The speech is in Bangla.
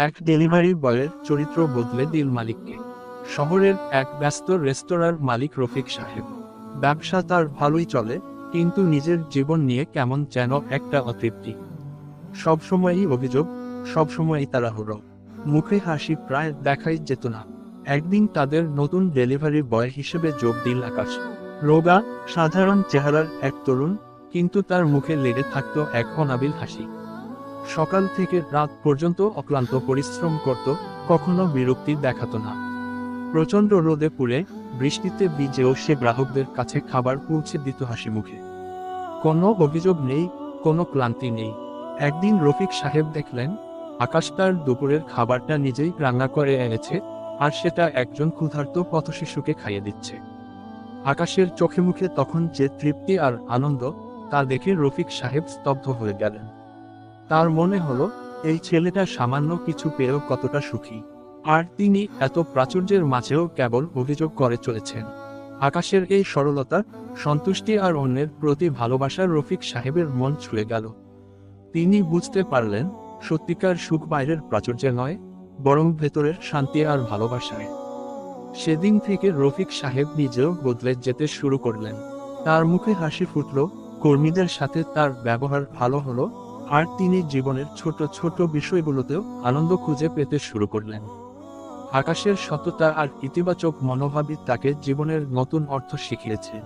এক ডেলিভারি বয়ের চরিত্র বদলে দিল মালিককে। শহরের এক ব্যস্ত রেস্তোরাঁর মালিক রফিক সাহেব। ব্যবসা তার ভালোই চলে, কিন্তু নিজের জীবন নিয়ে কেমন যেন একটা অতৃপ্তি। সবসময়ই অভিযোগ, সবসময়ই তাড়াহুড়ো, মুখে হাসি প্রায় দেখাই যেত না। একদিন তাদের নতুন ডেলিভারি বয় হিসেবে যোগ দিল আকাশ। রোগা, সাধারণ চেহারার এক তরুণ, কিন্তু তার মুখে লেগে থাকতো এক অনাবিল হাসি। সকাল থেকে রাত পর্যন্ত অক্লান্ত পরিশ্রম করত, কখনো বিরক্তি দেখাতো না। প্রচণ্ড রোদে পুড়ে, বৃষ্টিতে ভিজেও সে গ্রাহকদের কাছে খাবার পৌঁছে দিত হাসি মুখে। কোনো অভিযোগ নেই, কোনো ক্লান্তি নেই। একদিন রফিক সাহেব দেখলেন, আকাশ তার দুপুরের খাবারটা নিজেই রান্না করে এনেছে, আর সেটা একজন ক্ষুধার্ত পথশিশুকে খাইয়ে দিচ্ছে। আকাশের চোখে মুখে তখন যে তৃপ্তি আর আনন্দ, তা দেখে রফিক সাহেব স্তব্ধ হয়ে গেলেন। তার মনে হলো, এই ছেলেটা সামান্য কিছু পেয়েও কতটা সুখী, আর তিনি এত প্রাচুর্যের মাঝেও কেবল অভিযোগ করে চলেছেন। আকাশের এই সরলতা, সন্তুষ্টি আর অন্যের প্রতি ভালোবাসার রফিক সাহেবের মন ছুঁয়ে গেল। তিনি বুঝতে পারলেন, সত্যিকার সুখ বাইরের প্রাচুর্যে নয়, বরং ভেতরের শান্তি আর ভালোবাসায়। সেদিন থেকে রফিক সাহেব নিজেও বদলে যেতে শুরু করলেন। তার মুখে হাসি ফুটল, কর্মীদের সাথে তার ব্যবহার ভালো হলো, আর তিনি জীবনের ছোট ছোট বিষয়গুলোতেও আনন্দ খুঁজে পেতে শুরু করলেন। আকাশের সততা আর ইতিবাচক মনোভাবই তাকে জীবনের নতুন অর্থ শিখিয়েছে।